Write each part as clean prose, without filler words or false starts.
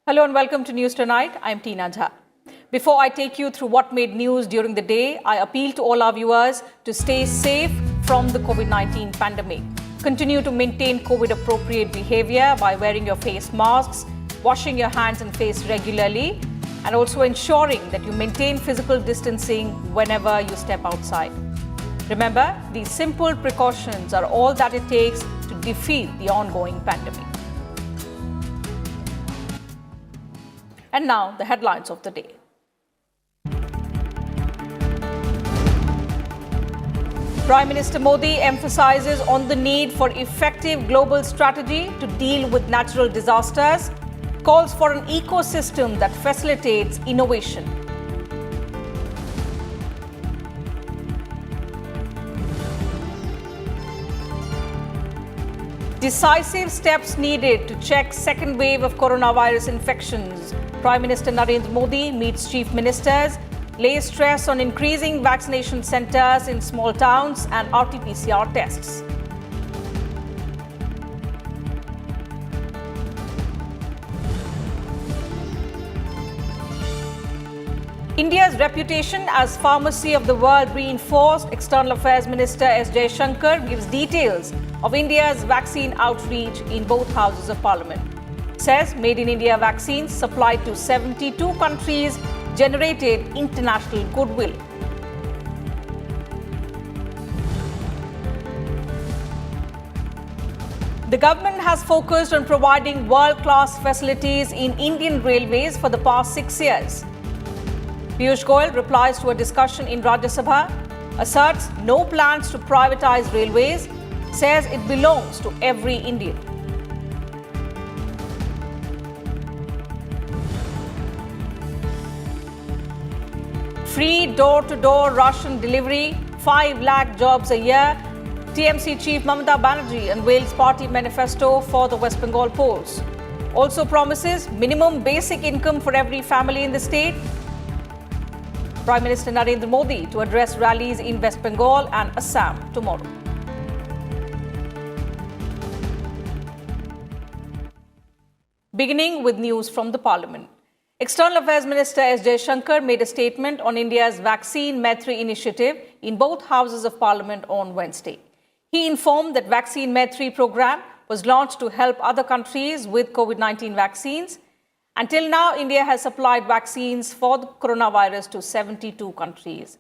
Hello and welcome to News Tonight. I'm Tina Jha. Before I take you through what made news during the day, I appeal to all our viewers to stay safe from the COVID-19 pandemic. Continue to maintain COVID-appropriate behavior by wearing your face masks, washing your hands and face regularly, and also ensuring that you maintain physical distancing whenever you step outside. Remember, these simple precautions are all that it takes to defeat the ongoing pandemic. And now, the headlines of the day. Prime Minister Modi emphasizes on the need for effective global strategy to deal with natural disasters, calls for an ecosystem that facilitates innovation. Decisive steps needed to check second wave of coronavirus infections. Prime Minister Narendra Modi meets chief ministers, lays stress on increasing vaccination centers in small towns and RT-PCR tests. India's reputation as pharmacy of the world reinforced. External Affairs Minister S. Jaishankar gives details of India's vaccine outreach in both houses of parliament. Says Made in India vaccines supplied to 72 countries generated international goodwill. The government has focused on providing world-class facilities in Indian railways for the past 6 years. Piyush Goyal replies to a discussion in Rajya Sabha, asserts no plans to privatize railways, says it belongs to every Indian. Free door-to-door ration delivery, 5 lakh jobs a year. TMC Chief Mamata Banerjee unveils party manifesto for the West Bengal polls. Also promises minimum basic income for every family in the state. Prime Minister Narendra Modi to address rallies in West Bengal and Assam tomorrow. Beginning with news from the Parliament. External Affairs Minister S. Jaishankar made a statement on India's vaccine Metri initiative in both houses of Parliament on Wednesday. He informed that Vaccine Metri program was launched to help other countries with COVID-19 vaccines. Until now, India has supplied vaccines for the coronavirus to 72 countries.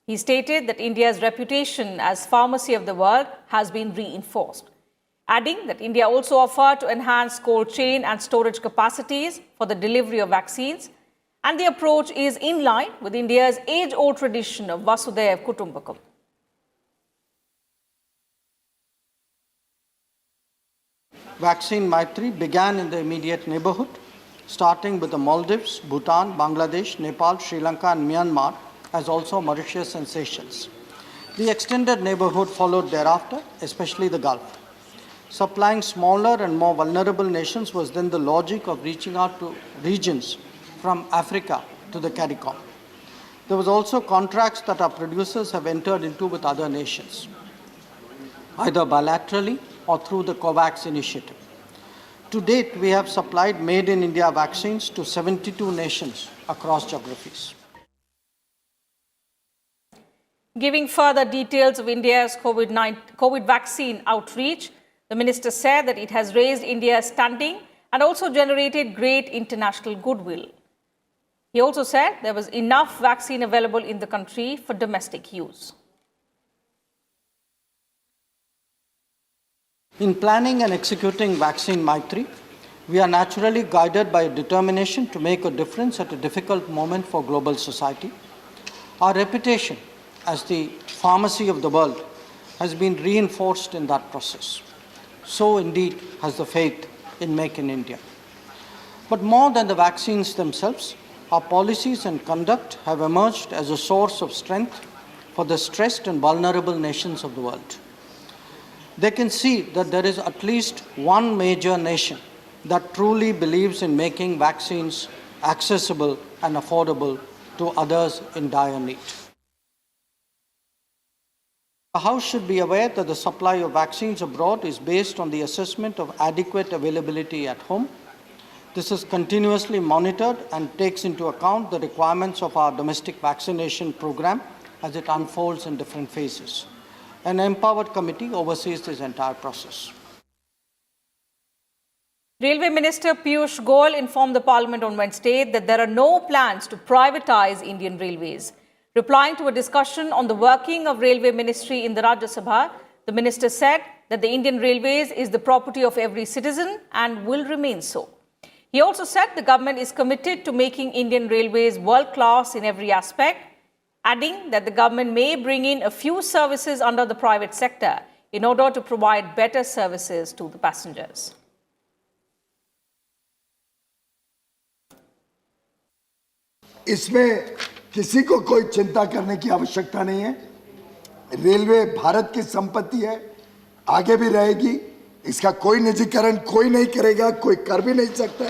He stated that India's reputation as pharmacy of the world has been reinforced, adding that India also offered to enhance cold chain and storage capacities for the delivery of vaccines, and the approach is in line with India's age-old tradition of Vasudhaiva Kutumbakam. Vaccine Metri began in the immediate neighborhood, starting with the Maldives, Bhutan, Bangladesh, Nepal, Sri Lanka and Myanmar, as also Mauritius and Seychelles. The extended neighborhood followed thereafter, especially the Gulf. Supplying smaller and more vulnerable nations was then the logic of reaching out to regions from Africa to the CARICOM. There was also contracts that our producers have entered into with other nations, either bilaterally or through the COVAX initiative. To date, we have supplied Made in India vaccines to 72 nations across geographies. Giving further details of India's COVID vaccine outreach, the minister said that it has raised India's standing and also generated great international goodwill. He also said there was enough vaccine available in the country for domestic use. In planning and executing Vaccine Metri, we are naturally guided by a determination to make a difference at a difficult moment for global society. Our reputation as the pharmacy of the world has been reinforced in that process. So indeed has the faith in Make in India. But more than the vaccines themselves, our policies and conduct have emerged as a source of strength for the stressed and vulnerable nations of the world. They can see that there is at least one major nation that truly believes in making vaccines accessible and affordable to others in dire need. The House should be aware that the supply of vaccines abroad is based on the assessment of adequate availability at home. This is continuously monitored and takes into account the requirements of our domestic vaccination program as it unfolds in different phases. An empowered committee oversees this entire process. Railway Minister Piyush Goyal informed the Parliament on Wednesday that there are no plans to privatize Indian Railways. Replying to a discussion on the working of Railway Ministry in the Rajya Sabha, the minister said that the Indian Railways is the property of every citizen and will remain so. He also said the government is committed to making Indian Railways world-class in every aspect, adding that the government may bring in a few services under the private sector in order to provide better services to the passengers. इसमें किसी को कोई चिंता करने की आवश्यकता नहीं है। रेलवे भारत की संपत्ति है, आगे भी रहेगी। इसका कोई निजीकरण कोई नहीं करेगा, कोई कर भी नहीं सकता।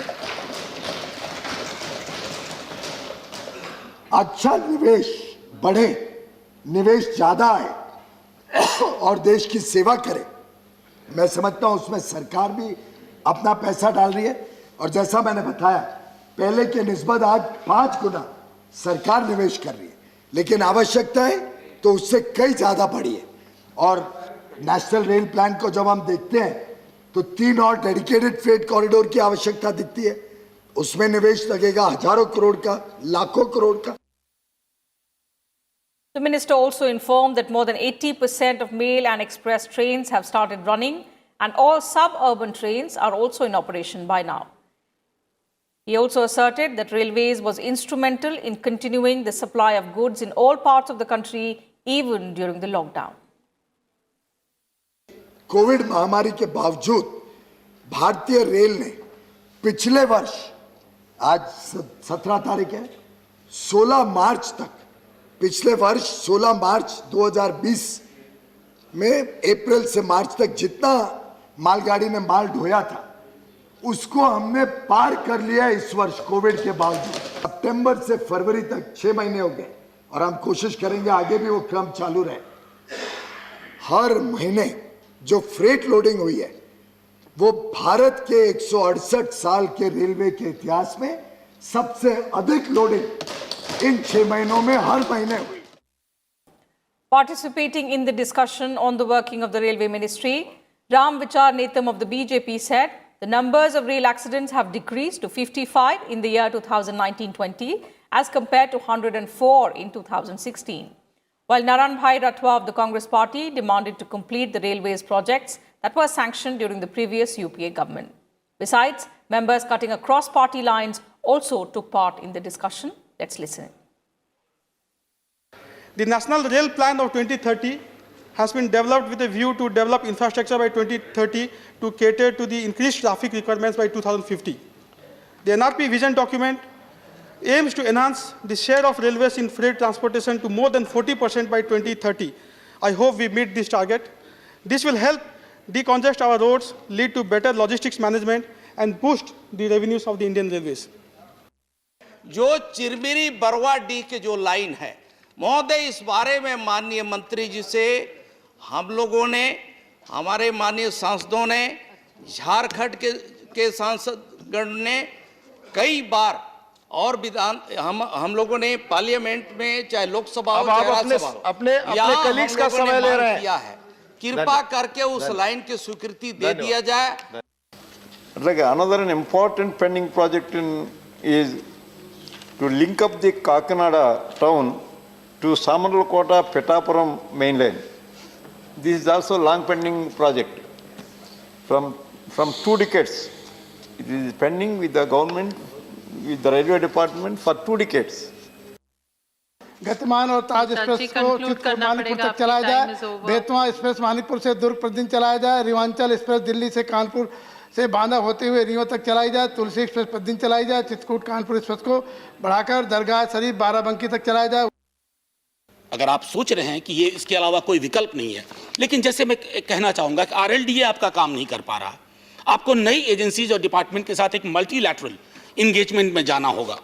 अच्छा निवेश बढ़े, निवेश ज्यादा आए और देश की सेवा करे, मैं समझता हूं उसमें सरकार भी अपना पैसा डाल रही है। और जैसा मैंने बताया, पहले के निस्बत आज 5 गुना सरकार निवेश कर रही है, लेकिन आवश्यकता है तो उससे कई ज्यादा बढ़ी है। और नेशनल रेल प्लान को जब हम देखते हैं तो 3 और डेडिकेटेड फ्रेट कॉरिडोर की आवश्यकता दिखती है। उसमें निवेश लगेगा हजारों करोड़ का, लाखों करोड़ का। The minister also informed that more than 80% of mail and express trains have started running and all suburban trains are also in operation by now. He also asserted that Railways was instrumental in continuing the supply of goods in all parts of the country even during the lockdown. Covid महामारी के बावजूद भारतीय rail ने पिछले वर्ष, आज 17 तारीख है, 16 मार्च तक, पिछले वर्ष 16 मार्च 2020 में अप्रैल से मार्च तक जितना मालगाड़ी ने माल ढोया था उसको हमने पार कर लिया इस वर्ष कोविड के बावजूद। सितंबर से फरवरी तक 6 महीने हो गए और हम कोशिश करेंगे आगे भी वो क्रम चालू रहे। हर महीने जो फ्रेट लोडिंग हुई है वो भारत के 168 साल के रेलवे के इतिहास में सबसे अधिक लोडिंग इन 6 महीनों में हर महीने हुई। Participating in the discussion on the working of the Railway Ministry, Ram Vichar Netam of the BJP said the numbers of rail accidents have decreased to 55 in the year 2019-20 as compared to 104 in 2016. While Naran Bhai Ratwa of the Congress Party demanded to complete the railways projects that were sanctioned during the previous UPA government. Besides, members cutting across party lines also took part in the discussion. Let's listen. The National Rail Plan of 2030 has been developed with a view to develop infrastructure by 2030 to cater to the increased traffic requirements by 2050. The NRP vision document aims to enhance the share of railways in freight transportation to more than 40% by 2030. I hope we meet this target. This will help decongest our roads, lead to better logistics management and boost the revenues of the Indian Railways. जो चिरमिरी बरवाडी के जो line है, महोदय इस बारे में माननीय मंत्री जी से हम लोगों ने, हमारे माननीय सांसदों ने, झारखंड के सांसदगण ने कई बार और विधान हम लोगों ने पार्लियामेंट में, चाहे लोकसभा हो चाहे राज्यसभा हो, अपने कलीग्स का समय ले रहे हैं। कृपा करके उस लाइन की स्वीकृति दे दिया जाए। Like another important pending project is to link up the Kakinada town to Samanalkota Petapuram main line. This is also long pending project from 2 decades. It is pending with the government, with the railway department for 2 decades. गतिमान और ताज express को चित्रकूट मानिकपुर तक चलाया जाए, Betwa express Manikpur से दुर्ग प्रतिदिन चलाया जाए, रिवांचल एक्सप्रेस दिल्ली से कानपुर से बांदा होते हुए रीवा तक चलाई जाए, तुलसी एक्सप्रेस प्रतिदिन चलाई जाए, चित्रकूट कानपुर एक्सप्रेस को बढ़ाकर दरगाह शरीफ बाराबंकी तक चलाया जाए। अगर आप सोच रहे हैं कि ये इसके अलावा कोई विकल्प नहीं है, लेकिन जैसे मैं कहना चाहूंगा कि आरएलडीए आपका काम नहीं कर पा रहा, आपको नई एजेंसीज और डिपार्टमेंट के साथ एक मल्टीलैटरल इंगेजमेंट में जाना होगा।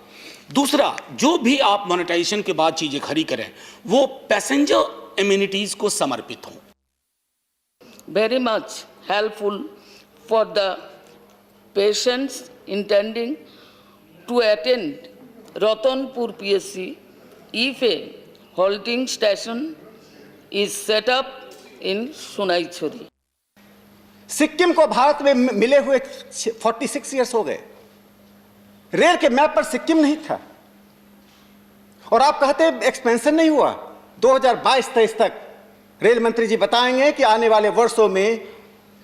दूसरा, जो भी आप मोनेटाइजेशन के बाद चीजें खड़ी करें वो पैसेंजर एम्यूनिटीज को समर्पित हों। Very much helpful for the patients intending to attend Ratanpur PSC if a halting station is set up in Sunaichori. Sikkim को भारत में मिले हुए 46 इयर्स हो गए। रेल के मैप पर सिक्किम नहीं था और आप कहते हैं एक्सपेंशन नहीं हुआ। 2022-23 तक रेल मंत्री जी बताएंगे कि आने वाले वर्षों में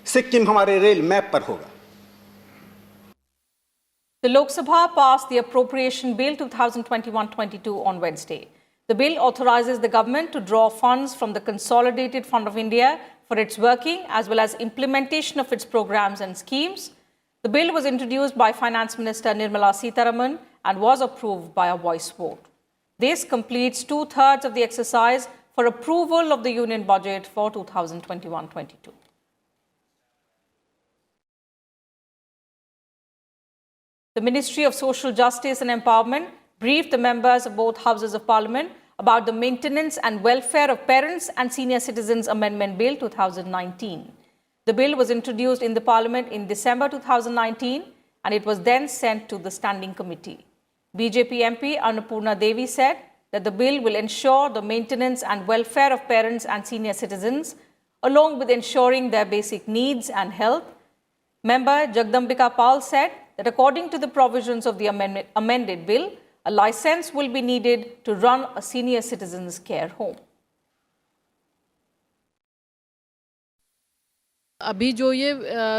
सिक्किम हमारे रेल मैप पर होगा। The Lok Sabha passed the Appropriation Bill 2021-22 on Wednesday. The bill authorizes the government to draw funds from the Consolidated Fund of India for its working as well as implementation of its programs and schemes. The bill was introduced by Finance Minister Nirmala Sitharaman and was approved by a voice vote. This completes 2/3 of the exercise for approval of the Union Budget for 2021-22. The Ministry of Social Justice and Empowerment briefed the members of both Houses of Parliament about the Maintenance and Welfare of Parents and Senior Citizens Amendment Bill 2019. The bill was introduced in the Parliament in December 2019 and it was then sent to the Standing Committee. BJP MP Annapurna Devi said that the bill will ensure the maintenance and welfare of parents and senior citizens, along with ensuring their basic needs and health. Member Jagdambika Pal said that according to the provisions of the amended bill, a license will be needed to run a senior citizens care home. अभी जो ये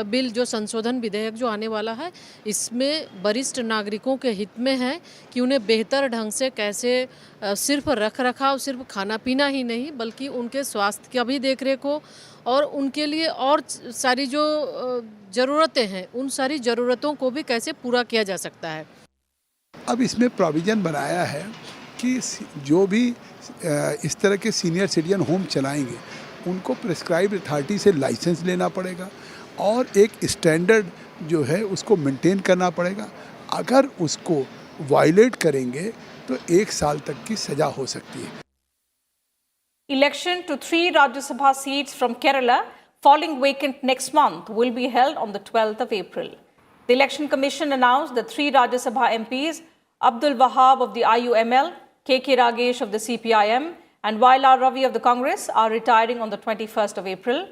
bill जो संशोधन विधेयक जो आने वाला है, इसमें वरिष्ठ नागरिकों के हित में है कि उन्हें बेहतर ढंग से कैसे सिर्फ रख रखाव, सिर्फ खाना पीना ही नहीं बल्कि उनके स्वास्थ्य का भी देखरेख हो और उनके लिए और सारी जो ज़रूरतें हैं उन सारी ज़रूरतों को भी कैसे पूरा किया जा सकता है। अब इसमें प्रोविज़न बनाया है कि जो भी इस तरह के सीनियर सिटीजन होम चलाएंगे उनको प्रिस्क्राइब्ड अथॉरिटी से लाइसेंस लेना पड़ेगा और एक स्टैंडर्ड जो है उसको मेंटेन करना पड़ेगा। अगर उसको वायलेट करेंगे तो 1 साल तक की सजा हो सकती है। Election to 3 Rajya Sabha seats from Kerala falling vacant next month will be held on the 12th of April. The Election Commission announced that 3 Rajya Sabha MPs, Abdul Wahab of the IUML, K.K. Ragesh of the CPIM, and Vailar Ravi of the Congress are retiring on the 21st of April.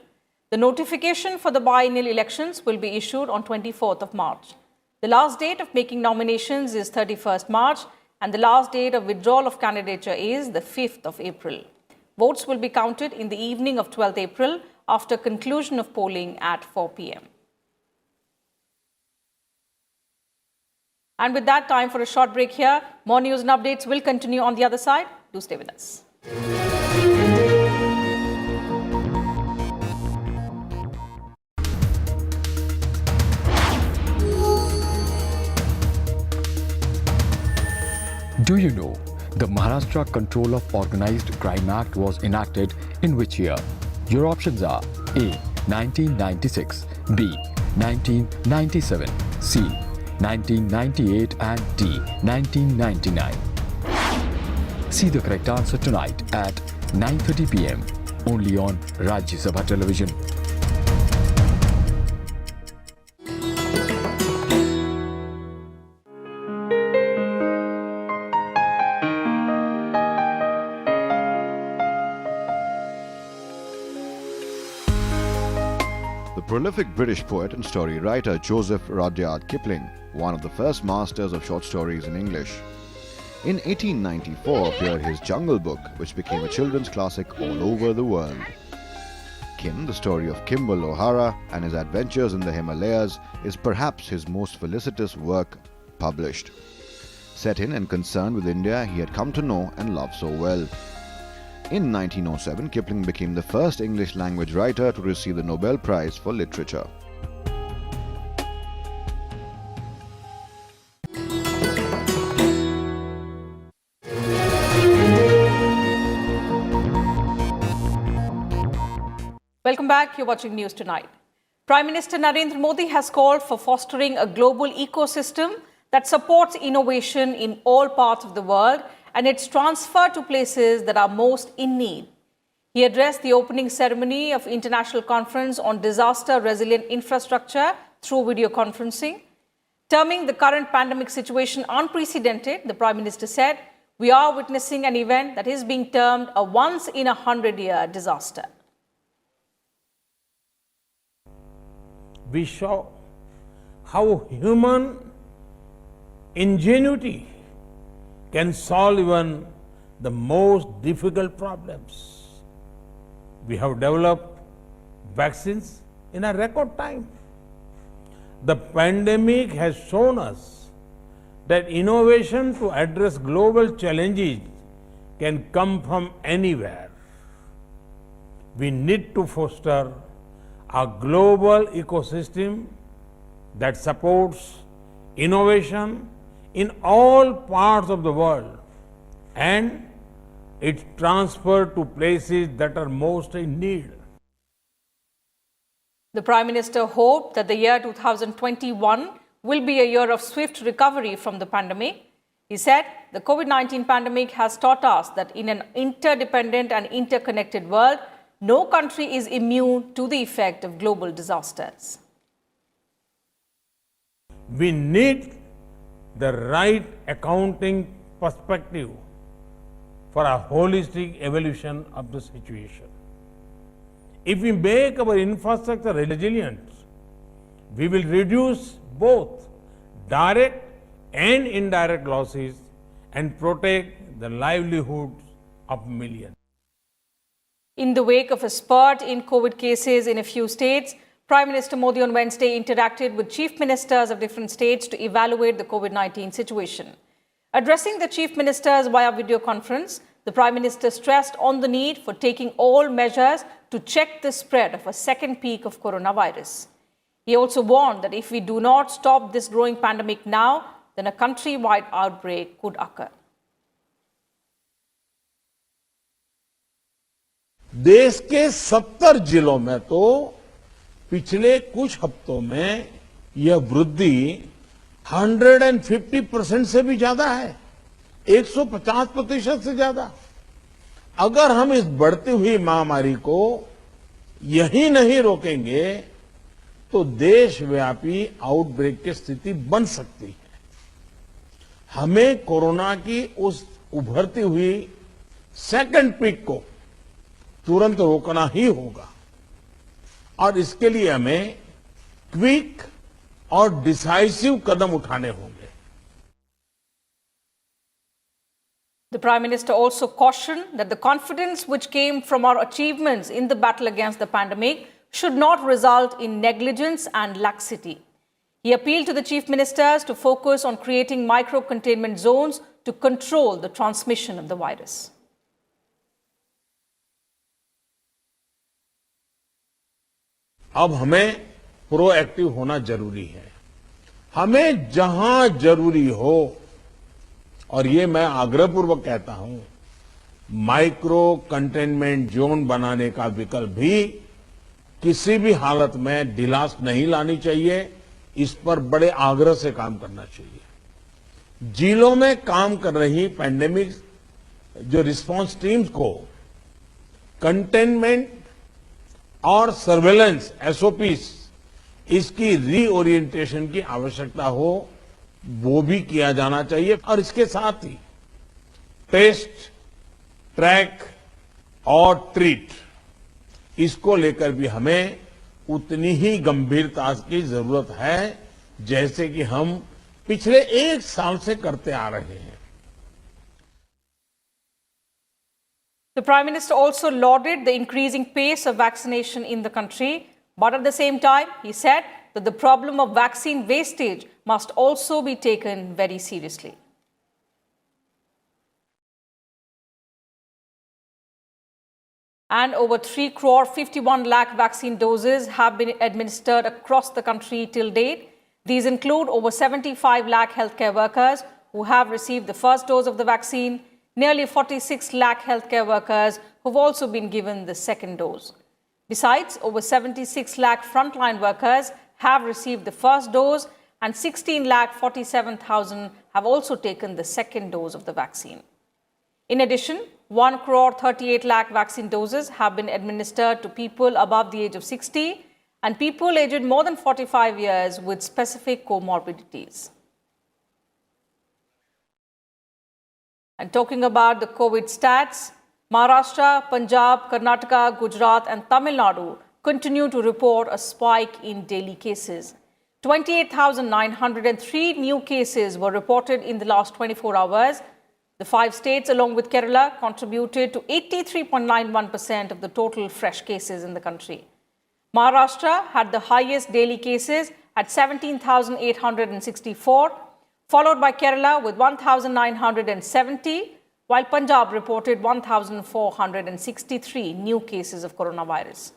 The notification for the biennial elections will be issued on 24th of March. The last date of making nominations is 31st March, and the last date of withdrawal of candidature is the 5th of April. Votes will be counted in the evening of 12th April after conclusion of polling at 4 p.m. And with that, time for a short break here. More news and updates will continue on the other side. Do stay with us. Do you know the Maharashtra Control of Organized Crime Act was enacted in which year? Your options are A. 1996, B. 1997, C. 1998 and D. 1999. See the correct answer tonight at 9:30 p.m. only on Rajya Sabha television. The prolific British poet and story writer Joseph Rudyard Kipling, one of the first masters of short stories in English. In 1894 appeared his Jungle Book, which became a children's classic all over the world. Kim, the story of Kimball O'Hara and his adventures in the Himalayas, is perhaps his most felicitous work published. Set in and concerned with India he had come to know and love so well. In 1907, Kipling became the first English language writer to receive the Nobel Prize for Literature. Welcome back. You're watching News Tonight. Prime Minister Narendra Modi has called for fostering a global ecosystem that supports innovation in all parts of the world and its transfer to places that are most in need. He He addressed the opening ceremony of International Conference on Disaster Resilient Infrastructure through video conferencing. Terming the current pandemic situation unprecedented, the Prime Minister said, "We are witnessing an event that is being termed a once-in-a-100-year disaster." We show how human ingenuity can solve even the most difficult problems. We have developed vaccines in a record time. The pandemic has shown us that innovation to address global challenges can come from anywhere. We need to foster a global ecosystem that supports innovation in all parts of the world and its transfer to places that are most in need. The Prime Minister hoped that the year 2021 will be a year of swift recovery from the pandemic. He said, "The COVID-19 pandemic has taught us that in an interdependent and interconnected world, no country is immune to the effect of global disasters." We need the right accounting perspective for a holistic evaluation of the situation. If we make our infrastructure resilient, we will reduce both direct and indirect losses and protect the livelihoods of millions. In the wake of a spurt in COVID cases in a few states, Prime Minister Modi on Wednesday interacted with chief ministers of different states to evaluate the COVID-19 situation. Addressing the chief ministers via video conference, the Prime Minister stressed on the need for taking all measures to check the spread of a second peak of coronavirus. He also warned that if we do not stop this growing pandemic now, then a countrywide outbreak could occur. देश के 70 जिलों में तो पिछले कुछ हफ्तों में यह वृद्धि 150% से भी ज्यादा है, 150% से ज्यादा। अगर हम इस बढ़ती हुई महामारी को यही नहीं रोकेंगे तो देशव्यापी आउटब्रेक की स्थिति बन सकती है। हमें कोरोना की उस उभरती हुई सेकंड पीक को तुरंत रोकना ही होगा और इसके लिए हमें क्विक और डिसाइसिव कदम उठाने होंगे। The Prime Minister also cautioned that the confidence which came from our achievements in the battle against the pandemic should not result in negligence and laxity. He appealed to the chief ministers to focus on creating micro-containment zones to control the transmission of the virus. अब हमें proactive होना जरूरी है। हमें जहां जरूरी हो, और ये मैं आग्रहपूर्वक कहता हूं, माइक्रो कंटेनमेंट जोन बनाने का विकल्प भी किसी भी हालत में ढिलास नहीं लानी चाहिए। इस पर बड़े आग्रह से काम करना चाहिए। जिलों में काम कर रही पैंडेमिक जो रिस्पांस टीम्स को कंटेनमेंट और सर्वेलेंस एसओपीस इसकी रीओरिएंटेशन की आवश्यकता हो, वो भी किया जाना चाहिए। और इसके साथ ही टेस्ट, ट्रैक और ट्रीट, इसको लेकर भी हमें उतनी ही गंभीरता की जरूरत है जैसे कि हम पिछले 1 साल से करते आ रहे हैं। The Prime Minister also lauded the increasing pace of vaccination in the country, but at the same time, he said that the problem of vaccine wastage must also be taken very seriously. And over 3.51 crore vaccine doses have been administered across the country till date. These include over 75 lakh healthcare workers who have received the first dose of the vaccine, nearly 46 lakh healthcare workers who have also been given the second dose. Besides, over 76 lakh frontline workers have received the first dose and 16 lakh 47,000 have also taken the second dose of the vaccine. In addition, 1,38 lakh vaccine doses have been administered to people above the age of 60 and people aged more than 45 years with specific comorbidities. And talking about the COVID stats, Maharashtra, Punjab, Karnataka, Gujarat and Tamil Nadu continue to report a spike in daily cases. 28,903 new cases were reported in the last 24 hours. The 5 states, along with Kerala, contributed to 83.91% of the total fresh cases in the country. Maharashtra had the highest daily cases at 17,864, followed by Kerala with 1,970, while Punjab reported 1,463 new cases of coronavirus.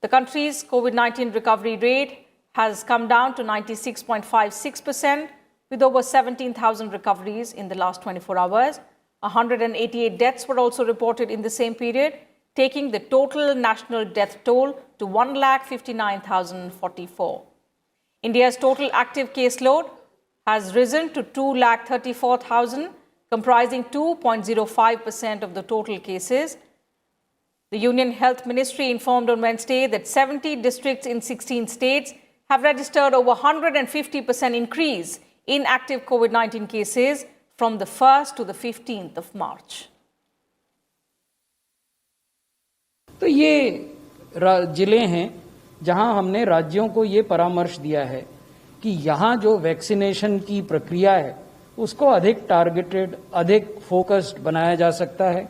The country's COVID-19 recovery rate has come down to 96.56%, with over 17,000 recoveries in the last 24 hours. 188 deaths were also reported in the same period, taking the total national death toll to 1,59,044. India's total active caseload has risen to 2,34,000, comprising 2.05% of the total cases. The Union Health Ministry informed on Wednesday that 70 districts in 16 states have registered over 150% increase in active COVID-19 cases from the 1st to the 15th of March. तो ये जिले हैं जहां हमने राज्यों को ये परामर्श दिया है कि यहाँ जो वैक्सीनेशन की प्रक्रिया है उसको अधिक टारगेटेड, अधिक फोकस्ड बनाया जा सकता है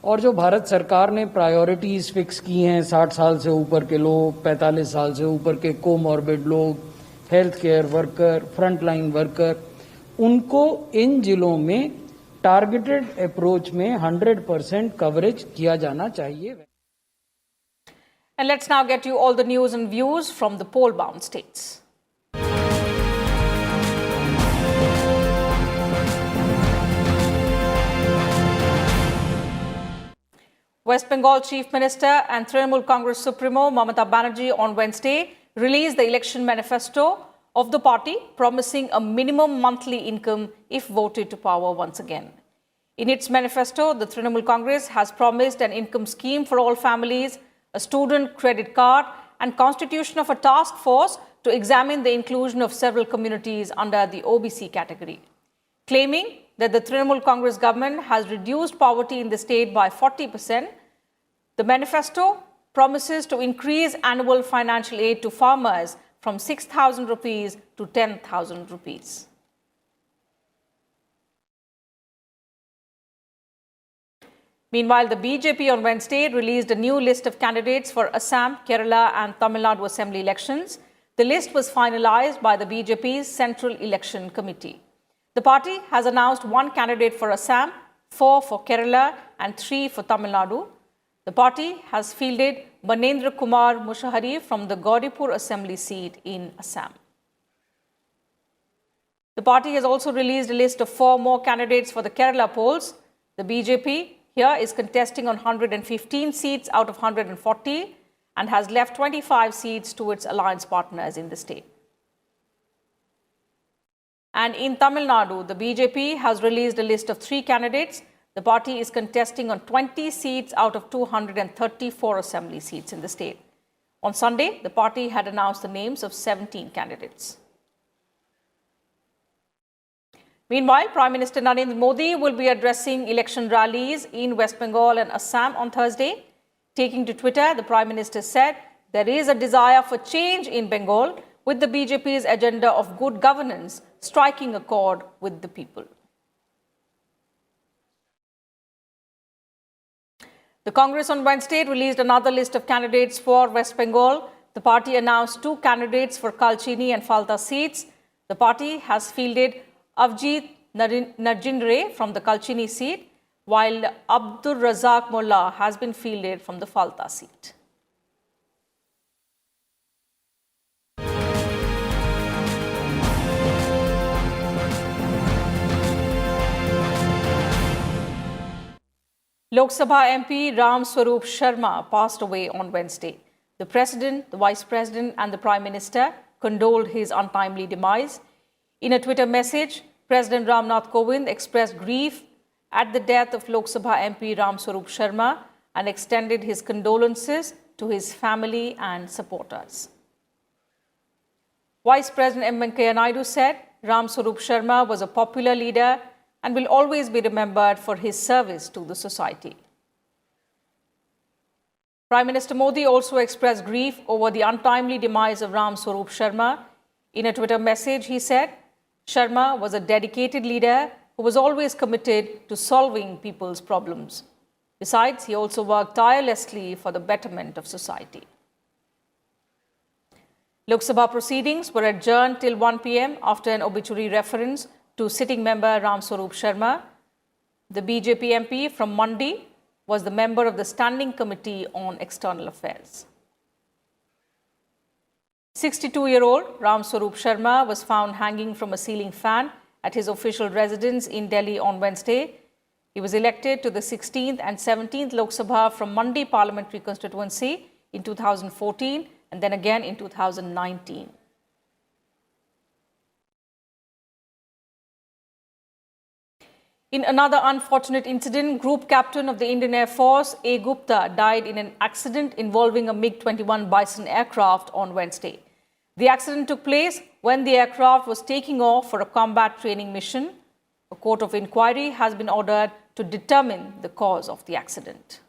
और जो भारत सरकार ने प्रायोरिटीज फिक्स की हैं, 60 साल से ऊपर के लोग, 45 साल से ऊपर के कोमॉर्बिड लोग, health care worker, frontline worker, उनको इन जिलों में टारगेटेड अप्रोच में 100% कवरेज किया जाना चाहिए. And let's now get you all the news and views from the poll-bound states. West Bengal Chief Minister and Trinamool Congress Supremo Mamata Banerjee on Wednesday released the election manifesto of the party, promising a minimum monthly income if voted to power once again. In its manifesto, the Trinamool Congress has promised an income scheme for all families, a student credit card, and constitution of a task force to examine the inclusion of several communities under the OBC category. Claiming that the Trinamool Congress government has reduced poverty in the state by 40%, the manifesto promises to increase annual financial aid to farmers from 6,000 rupees to 10,000 rupees. Meanwhile, the BJP on Wednesday released a new list of candidates for Assam, Kerala and Tamil Nadu Assembly elections. The list was finalized by the BJP's Central Election Committee. The party has announced 1 candidate for Assam, 4 for Kerala and 3 for Tamil Nadu. The party has fielded Banendra Kumar Mushahari from the Gauripur Assembly seat in Assam. The party has also released a list of 4 more candidates for the Kerala polls. The BJP here is contesting on 115 seats out of 140 and has left 25 seats to its alliance partners in the state. And in Tamil Nadu, the BJP has released a list of 3 candidates. The party is contesting on 20 seats out of 234 assembly seats in the state. On Sunday, the party had announced the names of 17 candidates. Meanwhile, Prime Minister Narendra Modi will be addressing election rallies in West Bengal and Assam on Thursday. Taking to Twitter, the Prime Minister said there is a desire for change in Bengal, with the BJP's agenda of good governance striking a chord with the people. The Congress on Wednesday released another list of candidates for West Bengal. The party announced 2 candidates for Kalchini and Falta seats. The party has fielded Avjit Narjindre from the Kalchini seat, while Abdur Razak Mullah has been fielded from the Falta seat. Lok Sabha MP Ram Swarup Sharma passed away on Wednesday. The President, the Vice President and the Prime Minister condoled his untimely demise. In a Twitter message, President Ramnath Kovind expressed grief at the death of Lok Sabha MP Swarup Sharma and extended his condolences to his family and supporters. Vice President M. Venkaiah Naidu said Swarup Sharma was a popular leader and will always be remembered for his service to the society. Prime Minister Modi also expressed grief over the untimely demise of Swarup Sharma. In a Twitter message, he said, Sharma was a dedicated leader who was always committed to solving people's problems. Besides, he also worked tirelessly for the betterment of society. Lok Sabha proceedings were adjourned till 1 p.m. after an obituary reference to sitting member Swarup Sharma. The BJP MP from Mandi was the member of the Standing Committee on External Affairs. 62-year-old Swarup Sharma was found hanging from a ceiling fan at his official residence in Delhi on Wednesday. He was elected to the 16th and 17th Lok Sabha from Mandi parliamentary constituency in 2014 and then again in 2019. In another unfortunate incident, Group Captain of the Indian Air Force, A. Gupta, died in an accident involving a MiG-21 Bison aircraft on Wednesday. The accident took place when the aircraft was taking off for a combat training mission. A court of inquiry has been ordered to determine the cause of the accident.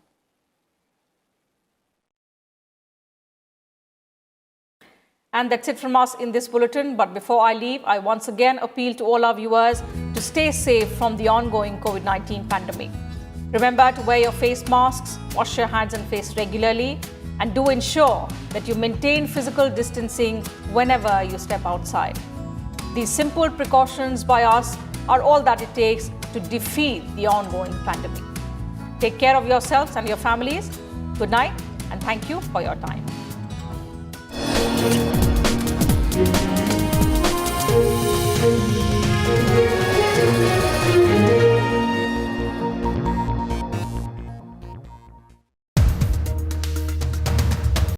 And that's it from us in this bulletin. But before I leave, I once again appeal to all our viewers to stay safe from the ongoing COVID-19 pandemic. Remember to wear your face masks, wash your hands and face regularly, and do ensure that you maintain physical distancing whenever you step outside. These simple precautions by us are all that it takes to defeat the ongoing pandemic. Take care of yourselves and your families. Good night, and thank you for your time.